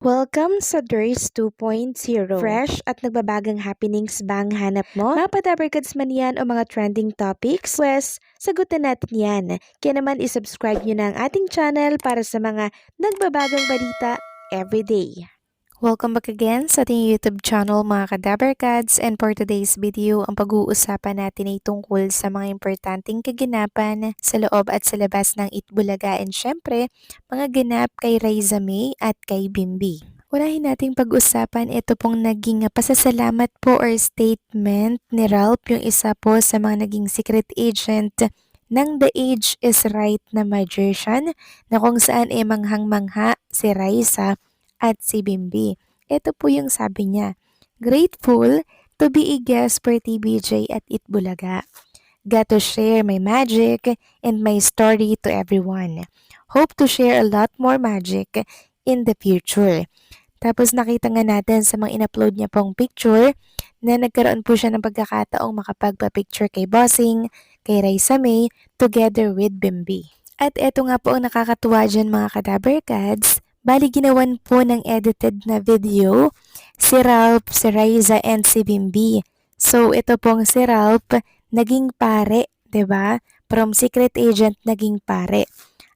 Welcome sa Durs 2.0. Fresh at nagbabagang happenings bang hanap mo? Mga padabarkads man yan o mga trending topics? Pwes, sagutin natin yan. Kaya naman isubscribe nyo na ang ating channel para sa mga nagbabagang balita everyday. Welcome back again sa ating YouTube channel mga kadabarkads, and for today's video, ang pag-uusapan natin ay tungkol sa mga importanteng kaganapan sa loob at sa labas ng Itbulaga, and syempre, mga ganap kay Raisa May at kay Bimbi. Unahin nating pag-usapan ito pong naging pasasalamat po or statement ni Ralph, yung isa po sa mga naging secret agent ng The Age is Right na magician, na kung saan ay manghang-mangha si Raisa at si Bimbi. Ito po yung sabi niya, "Grateful to be a guest for TBJ at Itbulaga. Got to share my magic and my story to everyone. Hope to share a lot more magic in the future." Tapos nakita nga natin sa mga in-upload niya pong picture na nagkaroon po siya ng pagkakataong makapagpa-picture kay Bossing, kay Raisa May, together with Bimbi. At eto nga po ang nakakatuwa dyan mga kadabarkads. Bali ginawan po ng edited na video si Ralph, si Raisa, and si Bimbi. So ito pong si Ralph naging pare, 'di ba? From secret agent naging pare.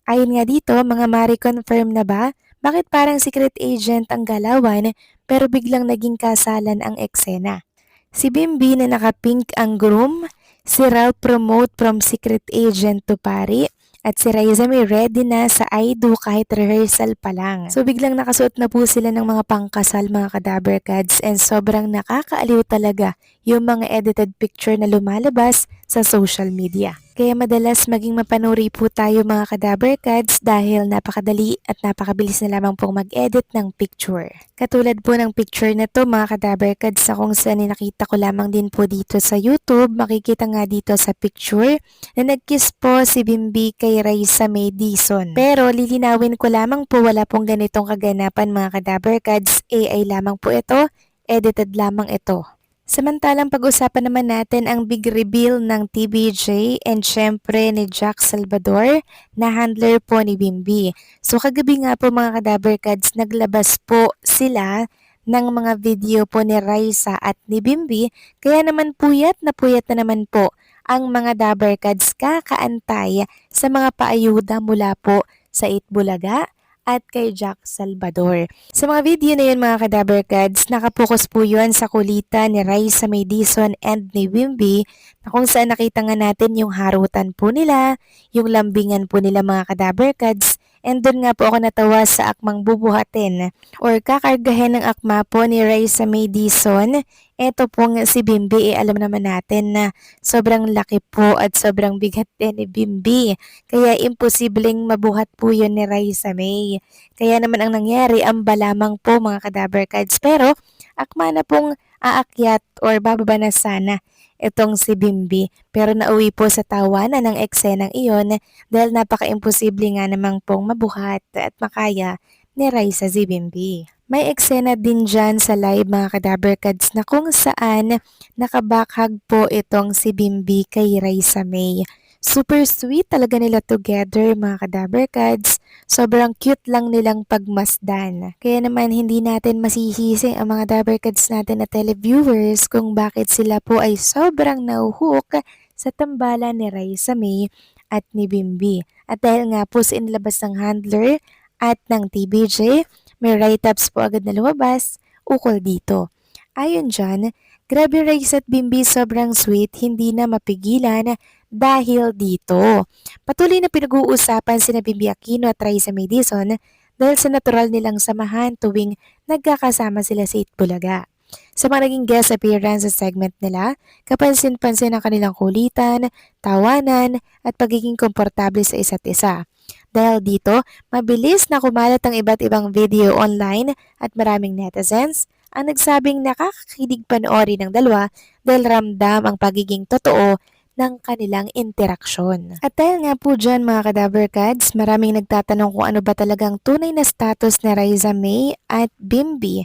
Ayon nga dito, mga mari-confirm na ba? Bakit parang secret agent ang galawan pero biglang naging kasalan ang eksena? Si Bimbi na naka-pink ang groom, si Ralph promote from secret agent to pari, at si Raisa may ready na sa I do kahit rehearsal pa lang. So biglang nakasuot na po sila ng mga pangkasal mga kadabarkads, and sobrang nakakaaliw talaga yung mga edited picture na lumalabas sa social media. Kaya madalas maging mapanuri po tayo mga kadabarkads dahil napakadali at napakabilis na lamang pong mag-edit ng picture. Katulad po ng picture na to mga kadabarkads na kung saan nakita ko lamang din po dito sa YouTube. Makikita nga dito sa picture na nag-kiss po si Bimbi kay Raisa May Dizon. Pero lilinawin ko lamang po, wala pong ganitong kaganapan mga kadabarkads. AI lamang po ito, edited lamang ito. Samantalang pag-usapan naman natin ang big reveal ng TBJ and syempre ni Jack Salvador na handler po ni Bimbi. So kagabi nga po mga kadabarkads, naglabas po sila ng mga video po ni Raisa at ni Bimbi, kaya naman puyat na naman po ang mga dabarkads kakaantay sa mga paayuda mula po sa Itbulaga at kay Jack Salvador. Sa mga video na yun mga kadabarkads, nakapokus po yun sa kulitan ni Raisa May Dizon and ni Bimbi, na kung saan nakita nga natin yung harutan po nila, yung lambingan po nila mga kadabarkads, and doon nga po ako natawa sa akmang bubuhatin or kakargahin ng akma po ni Raisa May Dizon. Ito pong si Bimbi, alam naman natin na sobrang laki po at sobrang bigat din ni Bimbi. Kaya imposibleng mabuhat po yun ni Raisa May. Kaya naman ang nangyari, amba lamang po mga kadabarkads. Pero akma na pong aakyat or bababa na sana itong si Bimbi. Pero nauwi po sa tawanan ng eksenang iyon dahil napaka-imposible nga namang pong mabuhat at makaya ni Raisa si Bimbi. May eksena din dyan sa live mga kadabarkads na kung saan nakabakhag po itong si Bimbi kay Raisa May. Super sweet talaga nila together mga kadabarkads. Sobrang cute lang nilang pagmasdan. Kaya naman hindi natin masisisi ang mga dabarkads natin na televiewers kung bakit sila po ay sobrang nauhook sa tambalan ni Raisa May at ni Bimbi. At dahil nga po sa inilabas ng handler at ng TBJ, may write-ups po agad na lumabas ukol dito. Ayon dyan, grabe Raisa at Bimbi, sobrang sweet, hindi na mapigilan dahil dito. Patuloy na pinag-uusapan sina Bimbi Aquino at Raisa May Dizon dahil sa natural nilang samahan tuwing nagkakasama sila sa Itbulaga. Sa mga naging guest appearance sa segment nila, kapansin-pansin ang kanilang kulitan, tawanan at pagiging komportable sa isa't isa. Dahil dito, mabilis na kumalat ang iba't ibang video online at maraming netizens ang nagsabing nakakakilig panoorin ng dalawa dahil ramdam ang pagiging totoo ng kanilang interaksyon. At dahil nga po dyan mga kadabarkads, maraming nagtatanong kung ano ba talagang tunay na status ni Raisa May at Bimbi.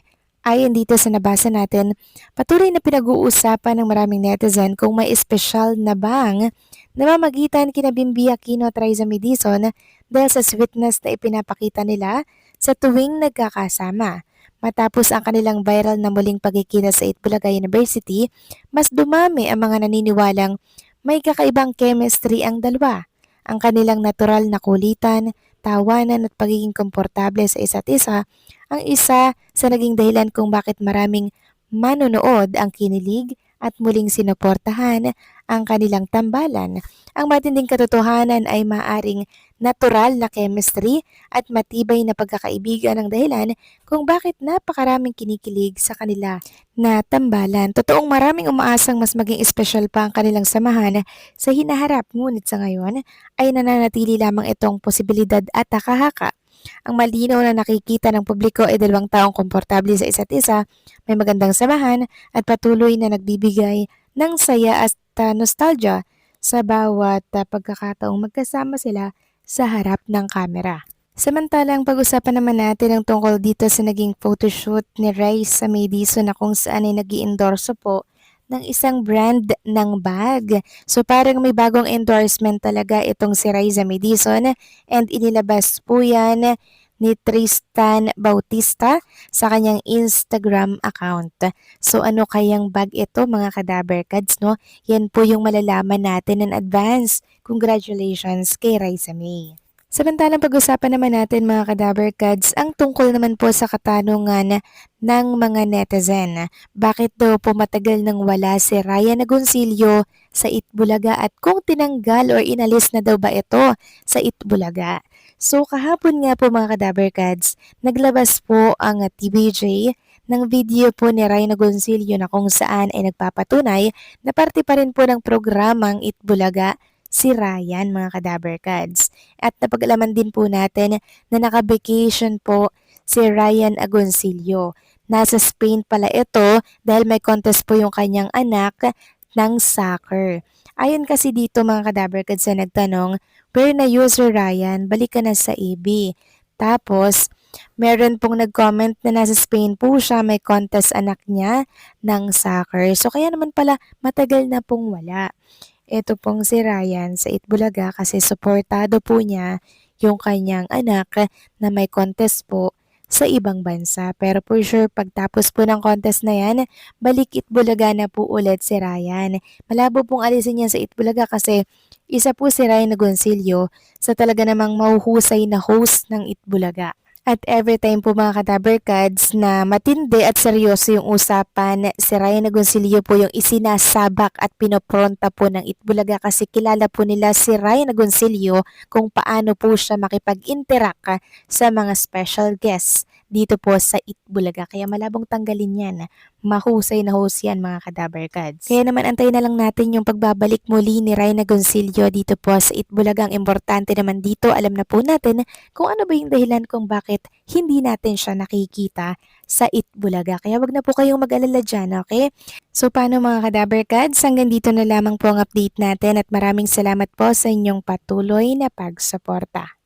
Ayon dito sa nabasa natin, patuloy na pinag-uusapan ng maraming netizen kung may espesyal na bang namamagitan kina Bimbi Aquino at Raisa Medison dahil sa sweetness na ipinapakita nila sa tuwing nagkakasama. Matapos ang kanilang viral na muling pagkikita sa Itbulaga University, mas dumami ang mga naniniwalang may kakaibang chemistry ang dalawa. Ang kanilang natural na kulitan, tawanan at pagiging komportable sa isa't isa ang isa sa naging dahilan kung bakit maraming manonood ang kinilig at muling sinuportahan ang kanilang tambalan. Ang matinding katotohanan ay maaring natural na chemistry at matibay na pagkakaibigan ang dahilan kung bakit napakaraming kinikilig sa kanila na tambalan. Totoong maraming umaasang mas maging espesyal pa ang kanilang samahan sa hinaharap, ngunit sa ngayon ay nananatili lamang itong posibilidad at takahaka. Ang malinaw na nakikita ng publiko ay dalawang taong komportable sa isa't isa, may magandang samahan at patuloy na nagbibigay ng saya at nostalgia sa bawat pagkakataong magkasama sila sa harap ng kamera. Samantalang pag-usapan naman natin ang tungkol dito sa naging photoshoot ni Raisa Medison na kung saan ay nag-i-endorso po ng isang brand ng bag. So parang may bagong endorsement talaga itong si Raisa Medison and inilabas po yan ni Tristan Bautista sa kanyang Instagram account. So ano kayang bag ito mga Kadaberkads, no? Yan po yung malalaman natin in advance. Congratulations kay Raisa May. Samantalang pag-usapan naman natin mga Kadaberkads ang tungkol naman po sa katanungan ng mga netizen. Bakit daw po matagal nang wala si Ryan Agoncillo sa Itbulaga at kung tinanggal or inalis na daw ba ito sa Itbulaga? So kahapon nga po mga Kadaberkads, naglabas po ang TVJ ng video po ni Ryan Agoncillo na kung saan ay nagpapatunay na parte pa rin po ng programang Itbulaga si Ryan mga Kadaberkads. At napag-alaman din po natin na naka-vacation po si Ryan Agoncillo. Nasa Spain pala ito dahil may contest po yung kanyang anak ng soccer. Ayon kasi dito mga Kadaberkads sa nagtanong, where na user Ryan, balik ka na sa AB. Tapos, meron pong nag-comment na nasa Spain po siya, may contest anak niya ng soccer. So kaya naman pala matagal na pong wala. Ito pong si Ryan sa Itbulaga kasi suportado po niya yung kanyang anak na may contest po sa ibang bansa. Pero for sure, pagtapos po ng contest na yan, balik Itbulaga na po ulit si Ryan. Malabo pong alisin niya sa Itbulaga kasi isa po si Ryan Agoncillo sa talaga namang mahuhusay na host ng Itbulaga. At every time po mga Kadaberkads na matindi at seryoso yung usapan, si Ryan Agoncillo po yung isinasabak at pinopronta po ng Itbulaga kasi kilala po nila si Ryan Agoncillo kung paano po siya makipag-interact sa mga special guests dito po sa Itbulaga. Kaya malabong tanggalin yan. Mahusay na host yan mga Kadaberkads. Kaya naman antayin na lang natin yung pagbabalik muli ni Ryan Agoncillo dito po sa Itbulaga. Ang importante naman dito, alam na po natin kung ano ba yung dahilan kung bakit hindi natin siya nakikita sa Itbulaga. Kaya wag na po kayong mag-alala dyan, okay? So paano mga Kadaberkads, hanggang dito na lamang po ang update natin at maraming salamat po sa inyong patuloy na pagsuporta.